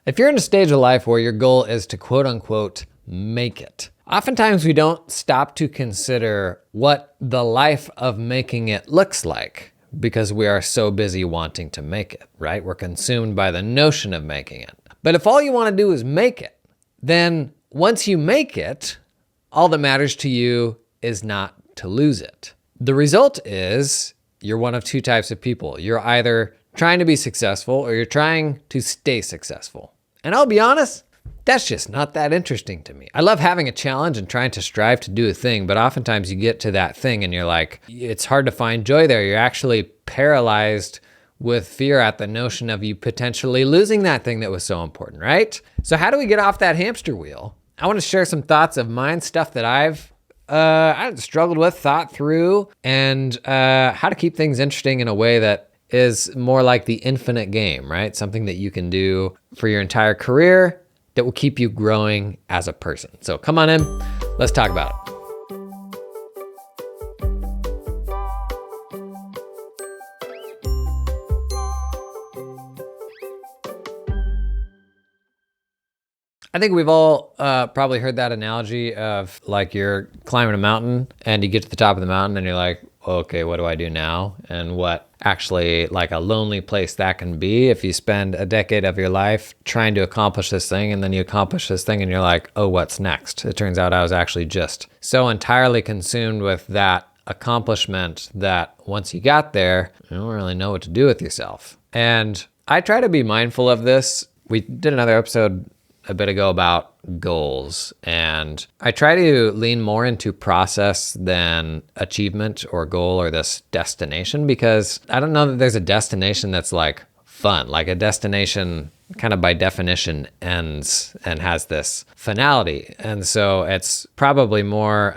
If you're in a stage of life where your goal is to quote unquote make it, oftentimes we don't stop to consider what the life of making it looks like because we are so busy wanting to make it, right? We're consumed by the notion of making it. But if all you want to do is make it, then once you make it, all that matters to you is not to lose it. The result is you're one of two types of people. You're either trying to be successful or you're trying to stay successful. And I'll be honest, that's just not that interesting to me. I love having a challenge and trying to strive to do a thing, but oftentimes you get to that thing and you're like, it's hard to find joy there. You're actually paralyzed with fear at the notion of you potentially losing that thing that was so important, right? So how do we get off that hamster wheel? I want to share some thoughts of mine, stuff that I've struggled with, thought through, and how to keep things interesting in a way that is more like the infinite game, right? Something that you can do for your entire career that will keep you growing as a person. So come on in, let's talk about it. I think we've all probably heard that analogy of like you're climbing a mountain and you get to the top of the mountain and you're like, okay, what do I do now? And what actually like a lonely place that can be if you spend a decade of your life trying to accomplish this thing and then you accomplish this thing and you're like, oh, what's next? It turns out I was actually just so entirely consumed with that accomplishment that once you got there, you don't really know what to do with yourself. And I try to be mindful of this. We did another episode a bit ago about goals, and I try to lean more into process than achievement or goal or this destination, because I don't know that there's a destination that's like fun. Like a destination kind of by definition ends and has this finality. And so it's probably more,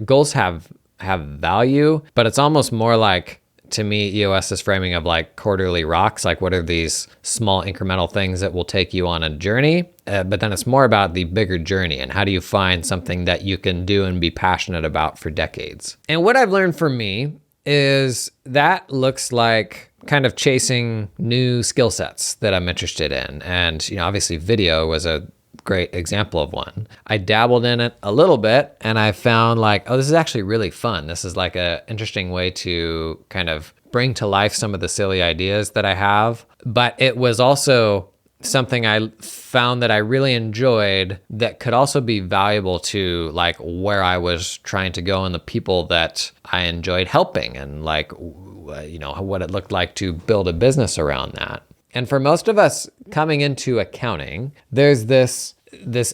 goals have value, but it's almost more like, to me, EOS's framing of like quarterly rocks, like what are these small incremental things that will take you on a journey? But then it's more about the bigger journey and how do you find something that you can do and be passionate about for decades. And what I've learned for me is that looks like kind of chasing new skill sets that I'm interested in. And, obviously video was a great example of one. I dabbled in it a little bit and I found like, oh, this is actually really fun. This is like a interesting way to kind of bring to life some of the silly ideas that I have. But it was also something I found that I really enjoyed that could also be valuable to like where I was trying to go and the people that I enjoyed helping and like, what it looked like to build a business around that. And for most of us coming into accounting, there's this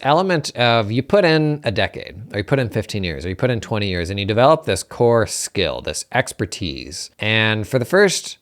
element of you put in a decade, or you put in 15 years, or you put in 20 years, and you develop this core skill, this expertise. And for the first,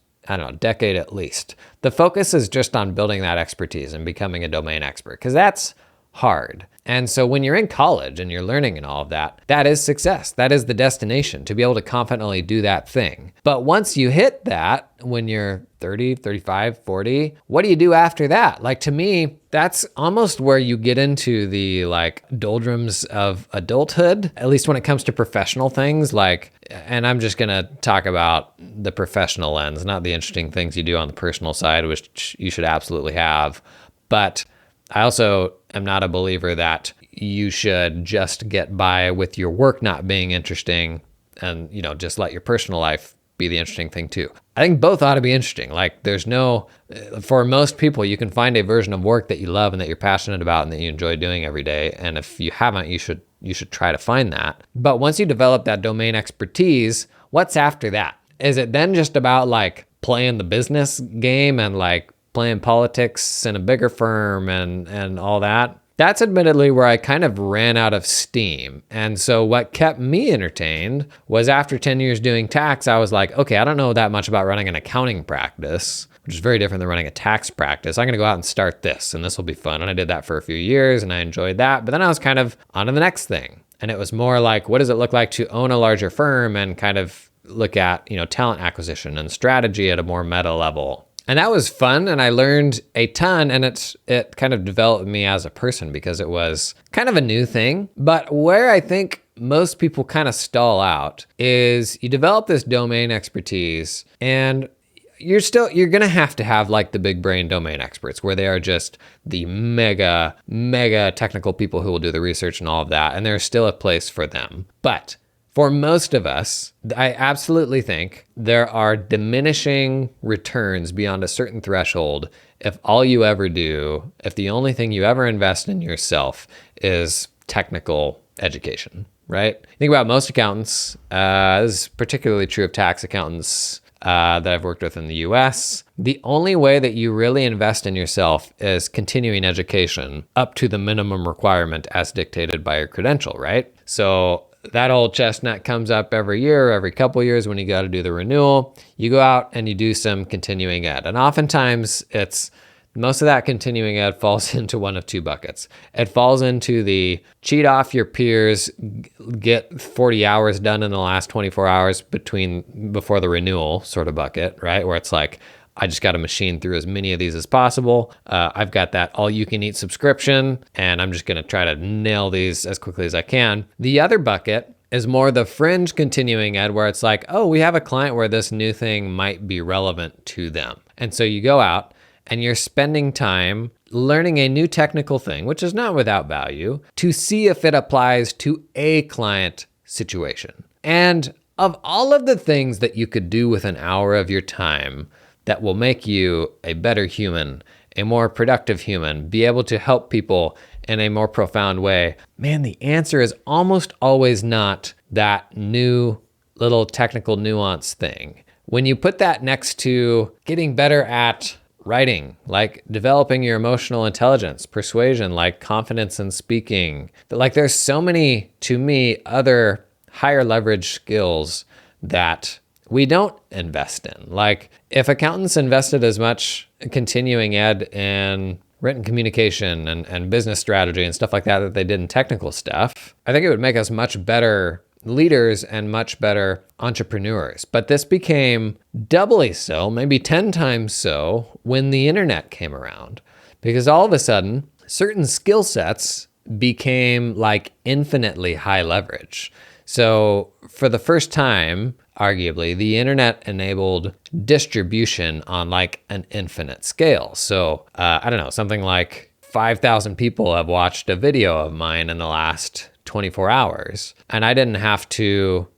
decade at least, the focus is just on building that expertise and becoming a domain expert, because that's hard. And so when you're in college and you're learning and all of that, that is success. That is the destination, to be able to confidently do that thing. But once you hit that, when you're 30, 35, 40, what do you do after that? Like, to me, that's almost where you get into the like doldrums of adulthood, at least when it comes to professional things. Like, and I'm just going to talk about the professional lens, not the interesting things you do on the personal side, which you should absolutely have. But I also am not a believer that you should just get by with your work not being interesting and, just let your personal life be the interesting thing too. I think both ought to be interesting. Like for most people, you can find a version of work that you love and that you're passionate about and that you enjoy doing every day. And if you haven't, you should try to find that. But once you develop that domain expertise, what's after that? Is it then just about like playing the business game and like playing politics in a bigger firm and all that? That's admittedly where I kind of ran out of steam. And so what kept me entertained was after 10 years doing tax, I was like, okay, I don't know that much about running an accounting practice, which is very different than running a tax practice. I'm going to go out and start this, and this will be fun. And I did that for a few years and I enjoyed that. But then I was kind of on to the next thing. And it was more like, what does it look like to own a larger firm and kind of look at, talent acquisition and strategy at a more meta level. And that was fun, and I learned a ton, and it kind of developed me as a person because it was kind of a new thing. But where I think most people kind of stall out is you develop this domain expertise, and you're going to have like the big brain domain experts where they are just the mega technical people who will do the research and all of that. And there's still a place for them. But for most of us, I absolutely think there are diminishing returns beyond a certain threshold if all you ever do, if the only thing you ever invest in yourself is technical education, right? Think about most accountants. This is particularly true of tax accountants that I've worked with in the US. The only way that you really invest in yourself is continuing education up to the minimum requirement as dictated by your credential, right? So that old chestnut comes up every year, every couple years when you got to do the renewal. You go out and you do some continuing ed. And oftentimes most of that continuing ed falls into one of two buckets. It falls into the cheat off your peers, get 40 hours done in the last 24 hours before the renewal sort of bucket, right? Where it's like, I just got to machine through as many of these as possible. I've got that all-you-can-eat subscription, and I'm just going to try to nail these as quickly as I can. The other bucket is more the fringe continuing ed, where it's like, oh, we have a client where this new thing might be relevant to them. And so you go out and you're spending time learning a new technical thing, which is not without value, to see if it applies to a client situation. And of all of the things that you could do with an hour of your time that will make you a better human, a more productive human, be able to help people in a more profound way, man, the answer is almost always not that new little technical nuance thing. When you put that next to getting better at writing, like developing your emotional intelligence, persuasion, like confidence in speaking, like there's so many, to me, other higher leverage skills that we don't invest in. Like if accountants invested as much continuing ed in written communication and business strategy and stuff like that they did in technical stuff, I think it would make us much better leaders and much better entrepreneurs. But this became doubly so, maybe 10 times so, when the internet came around. Because all of a sudden, certain skill sets became like infinitely high leverage. So for the first time, arguably, the internet enabled distribution on like an infinite scale. So I don't know, something like 5,000 people have watched a video of mine in the last 24 hours. And I didn't have to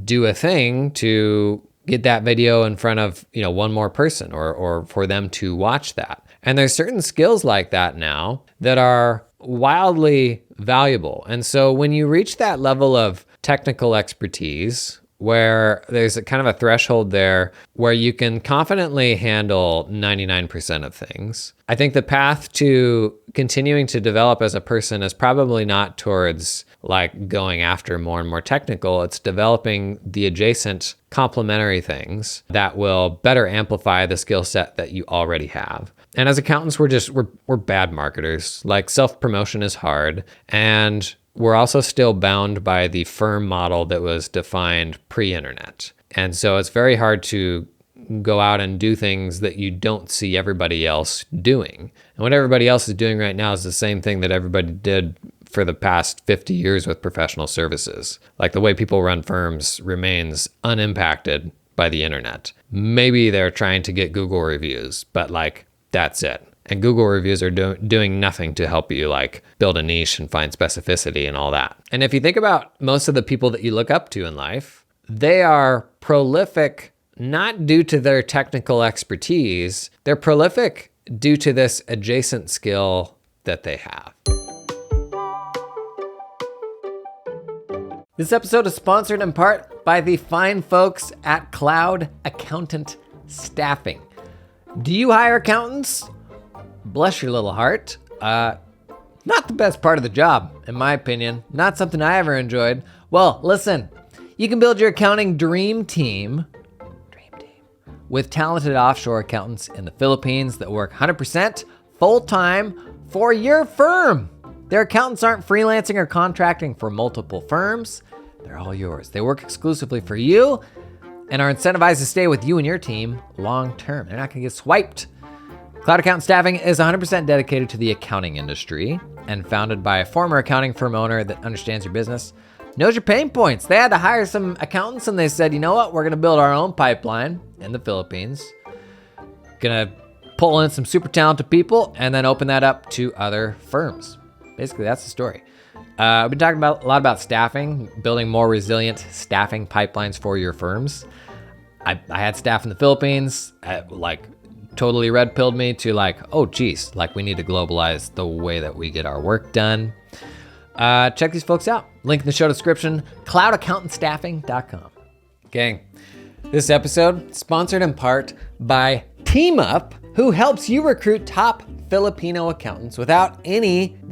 do a thing to get that video in front of, one more person or for them to watch that. And there's certain skills like that now that are wildly valuable. And so when you reach that level of technical expertise, where there's a kind of a threshold there where you can confidently handle 99% of things, I think the path to continuing to develop as a person is probably not towards like going after more and more technical. It's developing the adjacent complementary things that will better amplify the skill set that you already have. And as accountants, we're bad marketers. Like self-promotion is hard, and we're also still bound by the firm model that was defined pre-internet. And so it's very hard to go out and do things that you don't see everybody else doing. And what everybody else is doing right now is the same thing that everybody did for the past 50 years with professional services. Like the way people run firms remains unimpacted by the internet. Maybe they're trying to get Google reviews, but like that's it. And Google reviews are doing nothing to help you like build a niche and find specificity and all that. And if you think about most of the people that you look up to in life, they are prolific not due to their technical expertise. They're prolific due to this adjacent skill that they have. This episode is sponsored in part by the fine folks at Cloud Accountant Staffing. Do you hire accountants? Bless your little heart. Not the best part of the job, in my opinion. Not something I ever enjoyed. Well, listen, you can build your accounting dream team with talented offshore accountants in the Philippines that work 100% full-time for your firm. Their accountants aren't freelancing or contracting for multiple firms. They're all yours. They work exclusively for you and are incentivized to stay with you and your team long-term. They're not gonna get swiped. Cloud Accountant Staffing is 100% dedicated to the accounting industry and founded by a former accounting firm owner that understands your business, knows your pain points. They had to hire some accountants and they said, you know what? We're going to build our own pipeline in the Philippines. Gonna pull in some super talented people and then open that up to other firms. Basically, that's the story. I've been talking a lot about staffing, building more resilient staffing pipelines for your firms. I had staff in the Philippines, totally red-pilled me to oh geez, we need to globalize the way that we get our work done. Check these folks out. Link in the show description, cloudaccountantstaffing.com. Gang, this episode sponsored in part by TeamUp, who helps you recruit top Filipino accountants without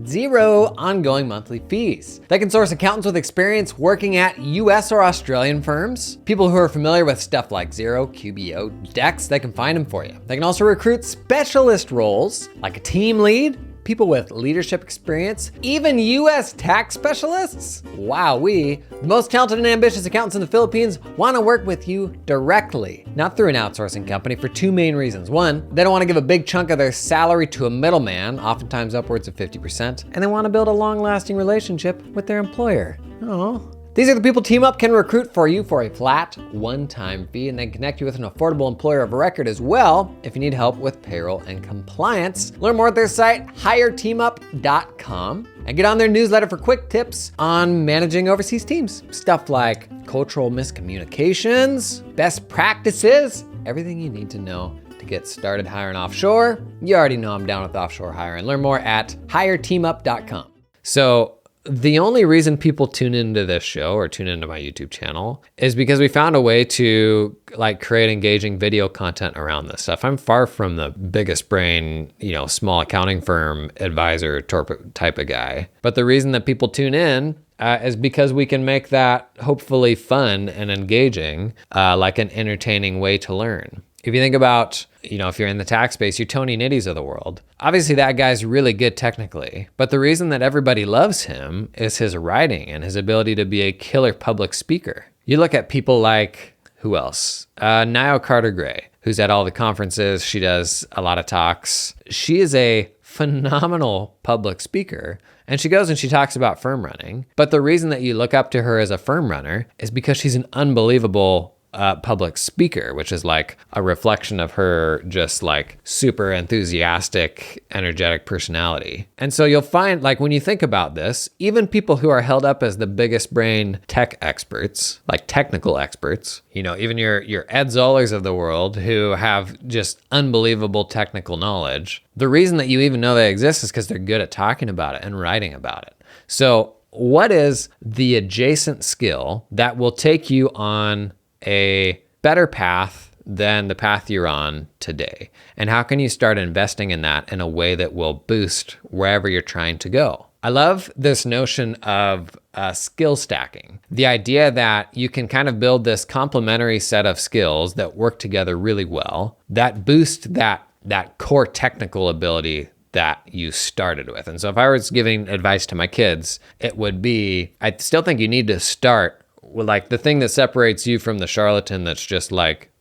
zero ongoing monthly fees. They can source accountants with experience working at US or Australian firms, people who are familiar with stuff like Xero, QBO, Dex, they can find them for you. They can also recruit specialist roles like a team lead, people with leadership experience, even US tax specialists. Wowee. The most talented and ambitious accountants in the Philippines want to work with you directly, not through an outsourcing company, for two main reasons. One, they don't want to give a big chunk of their salary to a middleman, oftentimes upwards of 50%, and they want to build a long-lasting relationship with their employer. Oh. These are the people TeamUp can recruit for you for a flat, one-time fee, and then connect you with an affordable employer of record as well if you need help with payroll and compliance. Learn more at their site, hireteamup.com, and get on their newsletter for quick tips on managing overseas teams. Stuff like cultural miscommunications, best practices, everything you need to know to get started hiring offshore. You already know I'm down with offshore hiring. Learn more at hireteamup.com. So, the only reason people tune into this show or tune into my YouTube channel is because we found a way to create engaging video content around this stuff. I'm far from the biggest brain, small accounting firm advisor type of guy. But the reason that people tune in is because we can make that hopefully fun and engaging, an entertaining way to learn. If you think about, if you're in the tax space, you're Tony Nitties of the world. Obviously, that guy's really good technically, but the reason that everybody loves him is his writing and his ability to be a killer public speaker. You look at people like, who else? Nio Carter-Gray, who's at all the conferences. She does a lot of talks. She is a phenomenal public speaker, and she goes and she talks about firm running. But the reason that you look up to her as a firm runner is because she's an unbelievable public speaker, which is a reflection of her just super enthusiastic, energetic personality. And so you'll find when you think about this, even people who are held up as the biggest brain tech experts, technical experts, even your Ed Zollers of the world who have just unbelievable technical knowledge, the reason that you even know they exist is because they're good at talking about it and writing about it. So what is the adjacent skill that will take you on a better path than the path you're on today? And how can you start investing in that in a way that will boost wherever you're trying to go? I love this notion of skill stacking. The idea that you can kind of build this complementary set of skills that work together really well, that boost that core technical ability that you started with. And so if I was giving advice to my kids, it would be, I still think you need to start with the thing that separates you from the charlatan that's just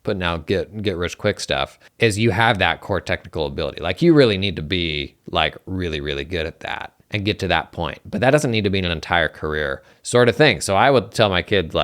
putting out get rich quick stuff is you have that core technical ability. You really need to be really, really good at that and get to that point. But that doesn't need to be an entire career sort of thing. So I would tell my kids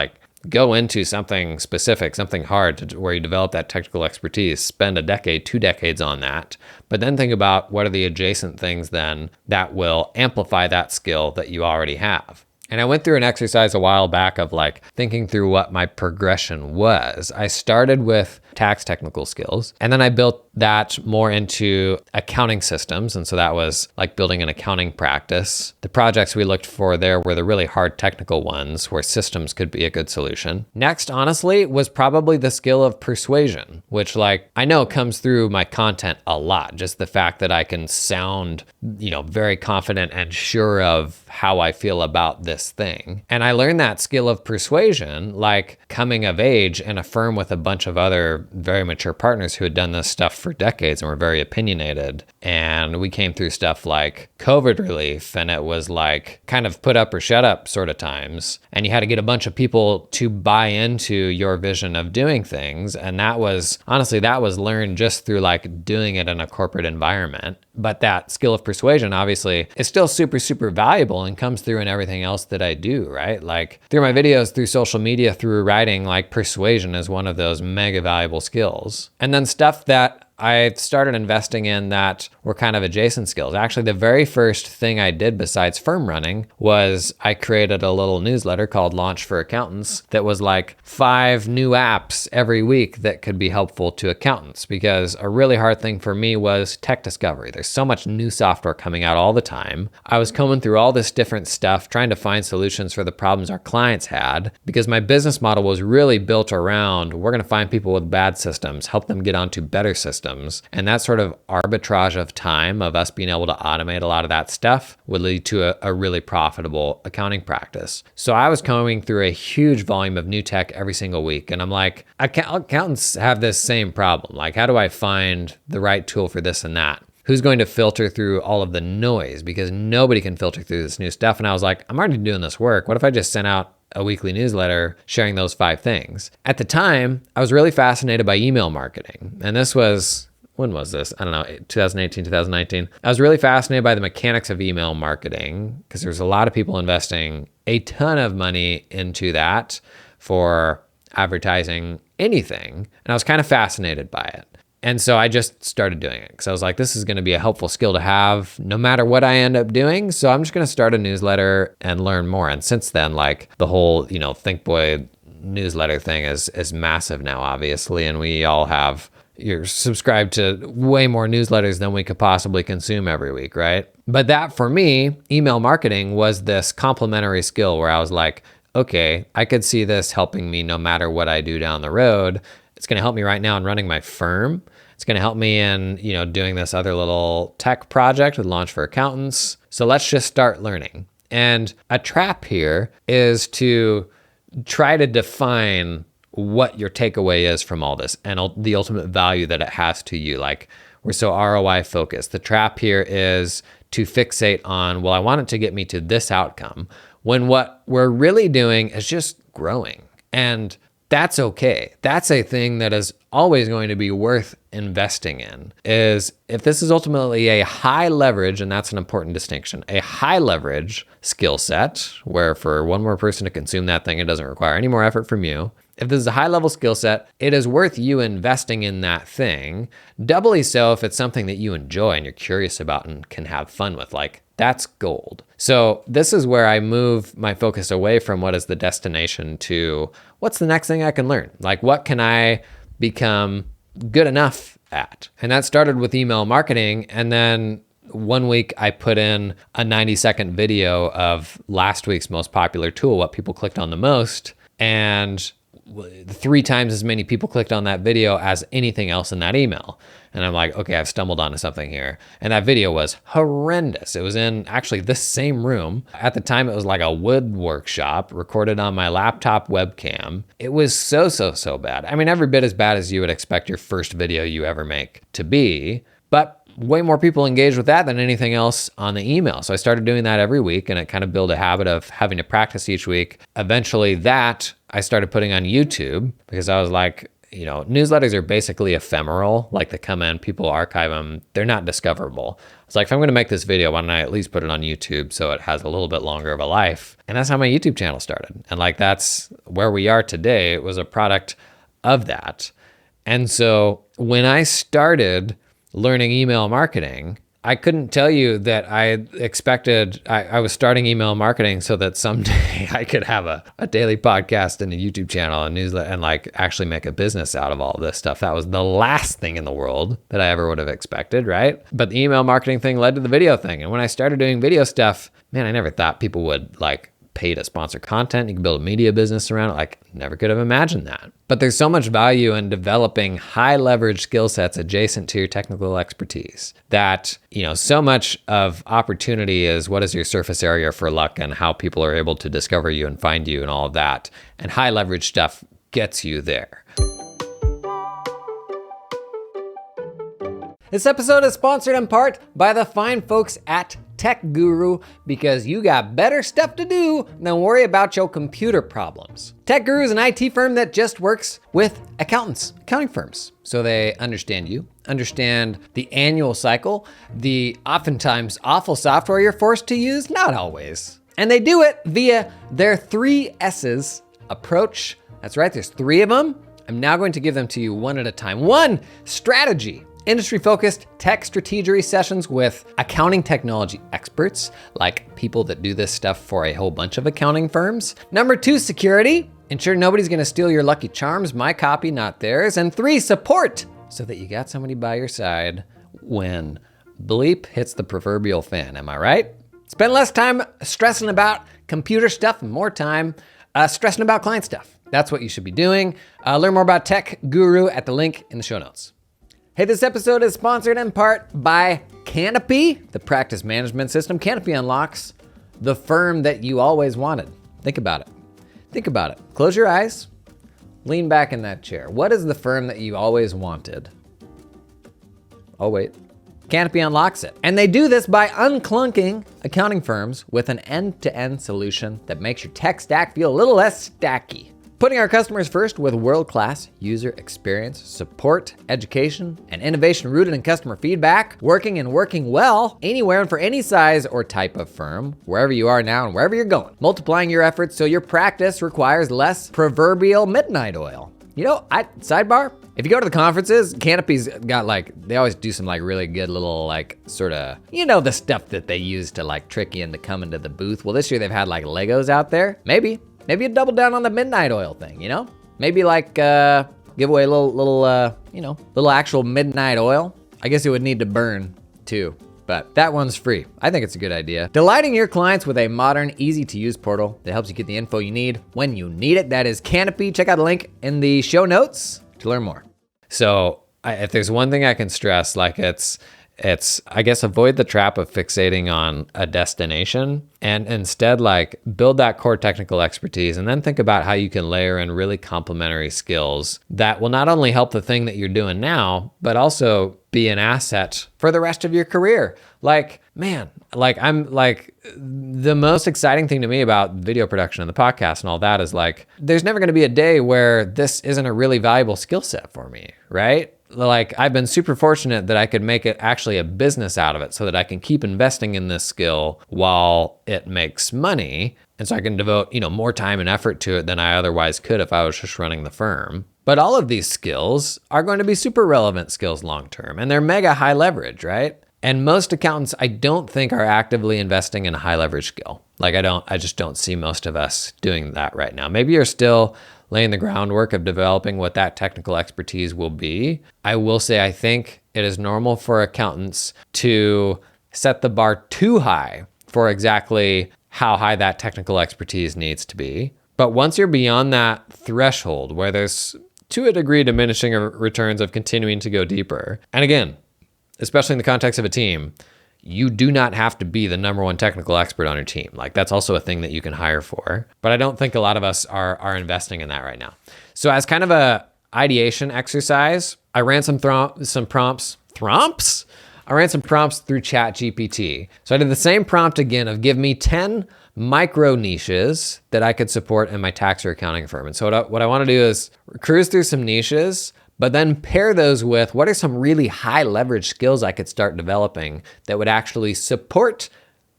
go into something specific, something hard where you develop that technical expertise, spend a decade, 2 decades on that, but then think about what are the adjacent things then that will amplify that skill that you already have. And I went through an exercise a while back of thinking through what my progression was. I started with tax technical skills, and then I built that more into accounting systems. And so that was building an accounting practice. The projects we looked for there were the really hard technical ones where systems could be a good solution. Next, honestly, was probably the skill of persuasion, which I know comes through my content a lot. Just the fact that I can sound, very confident and sure of how I feel about this thing. And I learned that skill of persuasion, coming of age in a firm with a bunch of other very mature partners who had done this stuff for decades and were very opinionated. And we came through stuff like COVID relief, and it was kind of put up or shut up sort of times. And you had to get a bunch of people to buy into your vision of doing things. And that was learned just through doing it in a corporate environment. But that skill of persuasion obviously is still super, super valuable and comes through in everything else that I do, right? Through my videos, through social media, through writing, persuasion is one of those mega valuable skills. And then stuff that I started investing in that were kind of adjacent skills. Actually, the very first thing I did besides firm running was I created a little newsletter called Launch for Accountants that was like 5 new apps every week that could be helpful to accountants, because a really hard thing for me was tech discovery. There's so much new software coming out all the time. I was combing through all this different stuff, trying to find solutions for the problems our clients had, because my business model was really built around, we're going to find people with bad systems, help them get onto better systems. And that sort of arbitrage of time of us being able to automate a lot of that stuff would lead to a really profitable accounting practice. So I was combing through a huge volume of new tech every single week. And I'm like, accountants have this same problem. Like, how do I find the right tool for this and that? Who's going to filter through all of the noise? Because nobody can filter through this new stuff. And I was like, I'm already doing this work. What if I just sent out a weekly newsletter sharing those 5 things? At the time, I was really fascinated by email marketing. And this was, when was this? I don't know, 2018, 2019. I was really fascinated by the mechanics of email marketing because there's a lot of people investing a ton of money into that for advertising anything. And I was kind of fascinated by it. And so I just started doing it because I was like, this is going to be a helpful skill to have no matter what I end up doing. So I'm just going to start a newsletter and learn more. And since then, like the whole, ThinkBoy newsletter thing is massive now, obviously. And we all have, you're subscribed to way more newsletters than we could possibly consume every week, right? But that for me, email marketing was this complementary skill where I was like, okay, I could see this helping me no matter what I do down the road. It's going to help me right now in running my firm. It's going to help me in, doing this other little tech project with Launch for Accountants. So let's just start learning. And a trap here is to try to define what your takeaway is from all this and the ultimate value that it has to you. Like, we're so ROI focused. The trap here is to fixate on, well, I want it to get me to this outcome, when what we're really doing is just growing. And that's okay. That's a thing that is always going to be worth investing in, is if this is ultimately a high leverage, and that's an important distinction, a high leverage skill set where for one more person to consume that thing, it doesn't require any more effort from you. If this is a high level skill set, it is worth you investing in that thing. Doubly so if it's something that you enjoy and you're curious about and can have fun with. Like, that's gold. So this is where I move my focus away from what is the destination to what's the next thing I can learn? Like, what can I become good enough at? And that started with email marketing. And then one week I put in a 90-second video of last week's most popular tool, what people clicked on the most. And 3 times as many people clicked on that video as anything else in that email. And I'm like, okay, I've stumbled onto something here. And that video was horrendous. It was in actually this same room. At the time, it was like a wood workshop recorded on my laptop webcam. It was so bad. I mean, every bit as bad as you would expect your first video you ever make to be, but way more people engaged with that than anything else on the email. So I started doing that every week, and it kind of built a habit of having to practice each week. Eventually that I started putting on YouTube because I was like, newsletters are basically ephemeral. Like, they come in, people archive them. They're not discoverable. It's like, if I'm going to make this video, why don't I at least put it on YouTube so it has a little bit longer of a life? And that's how my YouTube channel started. And like, that's where we are today. It was a product of that. And so when I started learning email marketing, I couldn't tell you that I expected, I was starting email marketing so that someday I could have a daily podcast and a YouTube channel and newsletter and like actually make a business out of all of this stuff. That was the last thing in the world that I ever would have expected, right? But the email marketing thing led to the video thing. And when I started doing video stuff, man, I never thought people would like pay to sponsor content. You can build a media business around it. Like, never could have imagined that. But there's so much value in developing high leverage skill sets adjacent to your technical expertise that, so much of opportunity is what is your surface area for luck and how people are able to discover you and find you and all of that. And high leverage stuff gets you there. This episode is sponsored in part by the fine folks at Tech Guru, because you got better stuff to do than worry about your computer problems. Tech Guru is an IT firm that just works with accountants, accounting firms. So they understand you, understand the annual cycle, the oftentimes awful software you're forced to use, not always. And they do it via their 3 S's approach. That's right, there's 3 of them. I'm now going to give them to you one at a time. 1, strategy. industry-focused tech strategy sessions with accounting technology experts, like people that do this stuff for a whole bunch of accounting firms. Number 2, security. Ensure nobody's gonna steal your Lucky Charms, my copy, not theirs. And 3, support, so that you got somebody by your side when bleep hits the proverbial fan, am I right? Spend less time stressing about computer stuff and more time stressing about client stuff. That's what you should be doing. Learn more about Tech Guru at the link in the show notes. Hey, this episode is sponsored in part by Canopy, the practice management system. Canopy unlocks the firm that you always wanted. Think about it. Think about it. Close your eyes, lean back in that chair. What is the firm that you always wanted? Oh, wait. Canopy unlocks it. And they do this by unclunking accounting firms with an end-to-end solution that makes your tech stack feel a little less stacky. Putting our customers first with world-class user experience, support, education, and innovation rooted in customer feedback, working well anywhere and for any size or type of firm, wherever you are now and wherever you're going. Multiplying your efforts so your practice requires less proverbial midnight oil. You know, sidebar, if you go to the conferences, Canopy's got they always do some really good little sort of, the stuff that they use to trick you into coming to the booth. Well, this year they've had Legos out there. Maybe you double down on the midnight oil thing, Maybe give away a little actual midnight oil. I guess it would need to burn too, but that one's free. I think it's a good idea. Delighting your clients with a modern, easy to use portal that helps you get the info you need when you need it. That is Canopy. Check out the link in the show notes to learn more. So if there's one thing I can stress, it's I guess avoid the trap of fixating on a destination and instead build that core technical expertise and then think about how you can layer in really complementary skills that will not only help the thing that you're doing now, but also be an asset for the rest of your career. The most exciting thing to me about video production and the podcast and all that is there's never going to be a day where this isn't a really valuable skill set for me, right? I've been super fortunate that I could make it actually a business out of it so that I can keep investing in this skill while it makes money. And so I can devote, more time and effort to it than I otherwise could if I was just running the firm. But all of these skills are going to be super relevant skills long-term, and they're mega high leverage, right? And most accountants, I don't think, are actively investing in a high leverage skill. I just don't see most of us doing that right now. Maybe you're still laying the groundwork of developing what that technical expertise will be. I will say, I think it is normal for accountants to set the bar too high for exactly how high that technical expertise needs to be. But once you're beyond that threshold where there's, to a degree, diminishing returns of continuing to go deeper, and again, especially in the context of a team, you do not have to be the number one technical expert on your team. That's also a thing that you can hire for. But I don't think a lot of us are investing in that right now. So as kind of a ideation exercise, I ran some prompts. I ran some prompts through ChatGPT. So I did the same prompt again of give me 10 micro niches that I could support in my tax or accounting firm. And so what I want to do is cruise through some niches, but then pair those with what are some really high leverage skills I could start developing that would actually support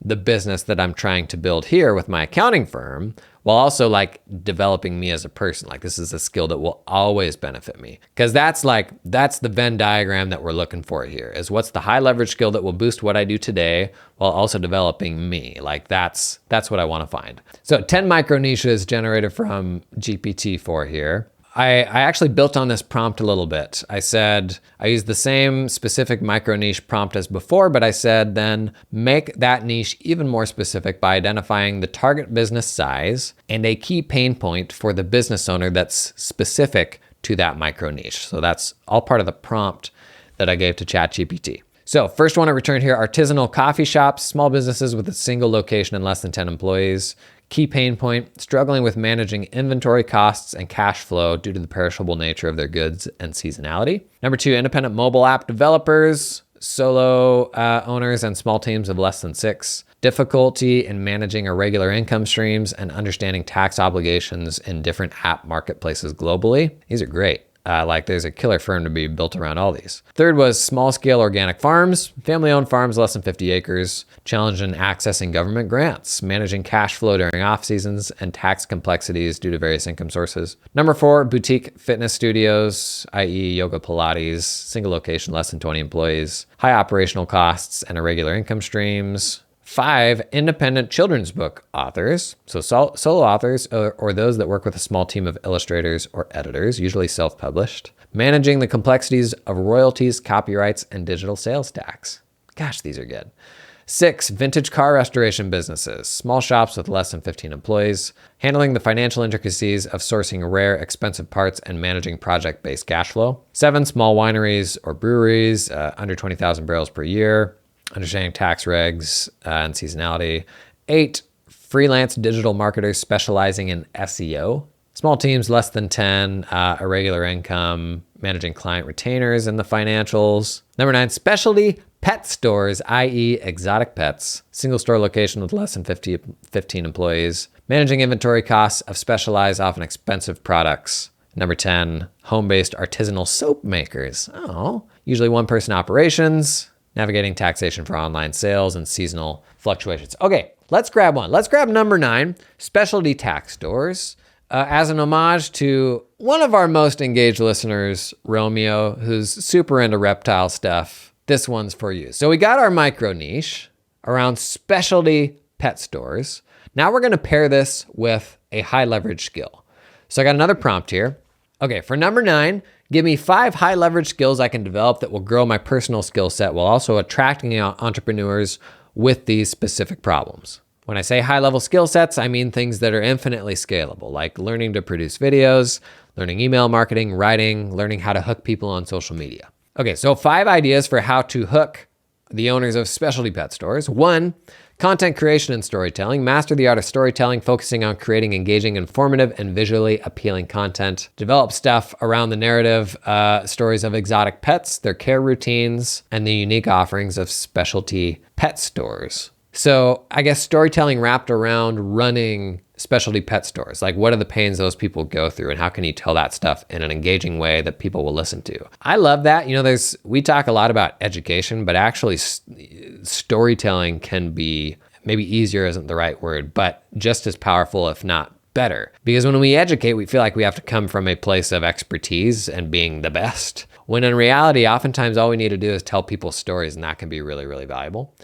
the business that I'm trying to build here with my accounting firm, while also developing me as a person. This is a skill that will always benefit me. Because that's the Venn diagram that we're looking for here, is what's the high leverage skill that will boost what I do today while also developing me. That's what I want to find. So 10 micro niches generated from GPT-4 here. I actually built on this prompt a little bit. I said, I used the same specific micro niche prompt as before, but I said then make that niche even more specific by identifying the target business size and a key pain point for the business owner that's specific to that micro niche. So that's all part of the prompt that I gave to ChatGPT. So first one I returned here, artisanal coffee shops, small businesses with a single location and less than 10 employees. Key pain point, struggling with managing inventory costs and cash flow due to the perishable nature of their goods and seasonality. Number 2, independent mobile app developers, solo owners, and small teams of less than 6. Difficulty in managing irregular income streams and understanding tax obligations in different app marketplaces globally. These are great. Like there's a killer firm to be built around all these. Third was small scale organic farms, family owned farms less than 50 acres, challenge in accessing government grants, managing cash flow during off seasons, and tax complexities due to various income sources. Number 4, boutique fitness studios, i.e. yoga, Pilates, single location, less than 20 employees, high operational costs and irregular income streams. 5, independent children's book authors. So solo authors or those that work with a small team of illustrators or editors, usually self-published. Managing the complexities of royalties, copyrights, and digital sales tax. Gosh, these are good. 6, vintage car restoration businesses, small shops with less than 15 employees, handling the financial intricacies of sourcing rare, expensive parts and managing project-based cash flow. 7, small wineries or breweries, under 20,000 barrels per year, understanding tax regs and seasonality. 8, freelance digital marketers specializing in SEO. Small teams, less than 10, irregular income, managing client retainers and the financials. Number 9, specialty pet stores, i.e. exotic pets. Single store location with less than 15 employees. Managing inventory costs of specialized, often expensive products. Number 10, home-based artisanal soap makers. Oh, usually one-person operations. Navigating taxation for online sales and seasonal fluctuations. Okay, let's grab one. Let's grab number 9, specialty tax stores. As an homage to one of our most engaged listeners, Romeo, who's super into reptile stuff, this one's for you. So we got our micro niche around specialty pet stores. Now we're gonna pair this with a high leverage skill. So I got another prompt here. Okay, for number 9, give me 5 high leverage skills I can develop that will grow my personal skill set while also attracting entrepreneurs with these specific problems. When I say high level skill sets, I mean things that are infinitely scalable, like learning to produce videos, learning email marketing, writing, learning how to hook people on social media. Okay, so 5 ideas for how to hook the owners of specialty pet stores. 1, content creation and storytelling. Master the art of storytelling, focusing on creating engaging, informative, and visually appealing content. Develop stuff around the narrative stories of exotic pets, their care routines, and the unique offerings of specialty pet stores. So I guess storytelling wrapped around running specialty pet stores. Like, what are the pains those people go through, and how can you tell that stuff in an engaging way that people will listen to? I love that. You know, we talk a lot about education, but actually storytelling can be, maybe easier isn't the right word, but just as powerful, if not better. Because when we educate, we feel like we have to come from a place of expertise and being the best. When in reality, oftentimes all we need to do is tell people stories, and that can be really, really valuable.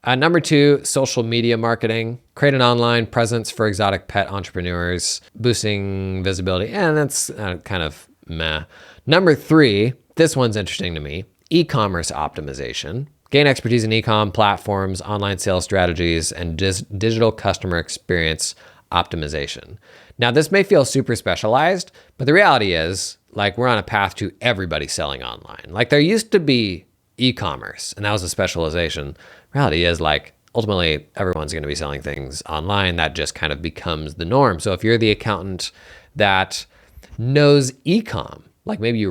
Number 2, social media marketing. Create an online presence for exotic pet entrepreneurs, boosting visibility. And that's kind of meh. Number 3, this one's interesting to me. E-commerce optimization. Gain expertise in e-com platforms, online sales strategies, and digital customer experience optimization. Now, this may feel super specialized, but the reality is, like, we're on a path to everybody selling online. Like, there used to be e-commerce, and that was a specialization. Reality is, like, ultimately everyone's going to be selling things online. That just kind of becomes the norm. So if you're the accountant that knows e-com, like maybe you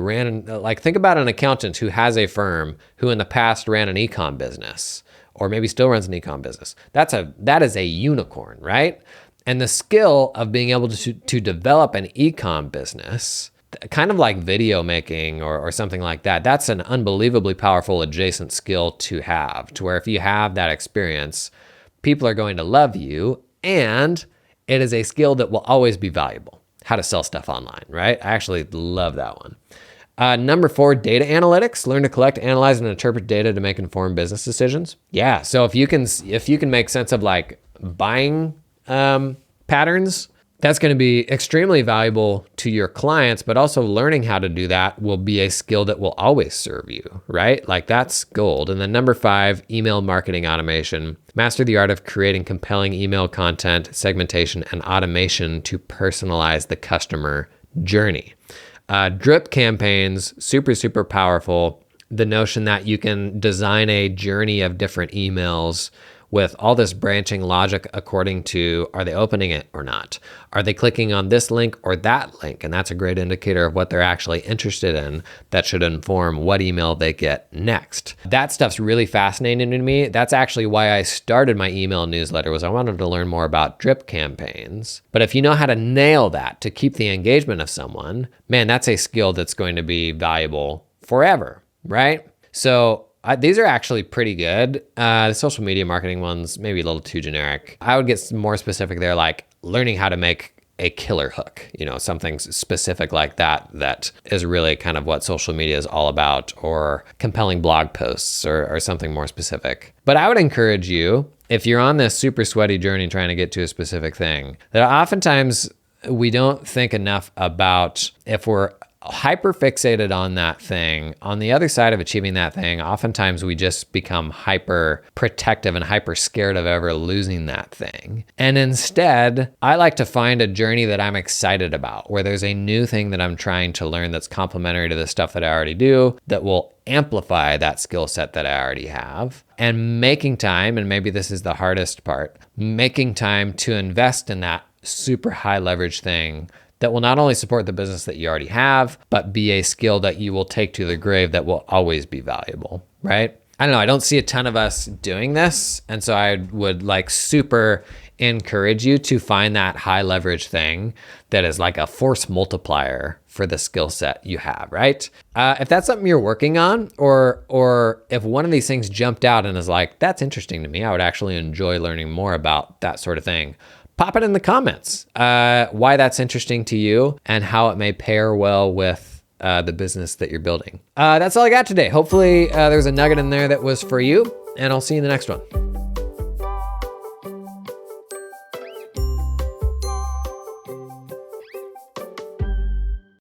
think about an accountant who has a firm who in the past ran an e-com business, or maybe still runs an e-com business. That is a unicorn, right? And the skill of being able to develop an e-com business, kind of like video making or something like that, that's an unbelievably powerful adjacent skill to have, to where if you have that experience, people are going to love you, and it is a skill that will always be valuable. How to sell stuff online, right? I actually love that one. Number 4, data analytics. Learn to collect, analyze, and interpret data to make informed business decisions. Yeah, so if you can make sense of like buying patterns, that's going to be extremely valuable to your clients, but also learning how to do that will be a skill that will always serve you, right? Like, that's gold. And then number 5, email marketing automation. Master the art of creating compelling email content, segmentation, and automation to personalize the customer journey. Drip campaigns, super, super powerful. The notion that you can design a journey of different emails with all this branching logic according to, are they opening it or not? Are they clicking on this link or that link? And that's a great indicator of what they're actually interested in. That should inform what email they get next. That stuff's really fascinating to me. That's actually why I started my email newsletter, was I wanted to learn more about drip campaigns. But if you know how to nail that to keep the engagement of someone, man, that's a skill that's going to be valuable forever, right? So these are actually pretty good. The social media marketing ones, maybe a little too generic. I would get more specific there, like learning how to make a killer hook, something specific like that, that is really kind of what social media is all about, or compelling blog posts or something more specific. But I would encourage you, if you're on this super sweaty journey trying to get to a specific thing, that oftentimes we don't think enough about, if we're hyper fixated on that thing, on the other side of achieving that thing, oftentimes we just become hyper protective and hyper scared of ever losing that thing. And instead, I like to find a journey that I'm excited about, where there's a new thing that I'm trying to learn that's complementary to the stuff that I already do, that will amplify that skill set that I already have. And making time, and maybe this is the hardest part, making time to invest in that super high leverage thing that will not only support the business that you already have, but be a skill that you will take to the grave that will always be valuable, right? I don't know, I don't see a ton of us doing this. And so I would super encourage you to find that high leverage thing that is like a force multiplier for the skill set you have, right? If that's something you're working on, or if one of these things jumped out and is like, that's interesting to me, I would actually enjoy learning more about that sort of thing, pop it in the comments, why that's interesting to you and how it may pair well with the business that you're building. That's all I got today. Hopefully there's a nugget in there that was for you, and I'll see you in the next one.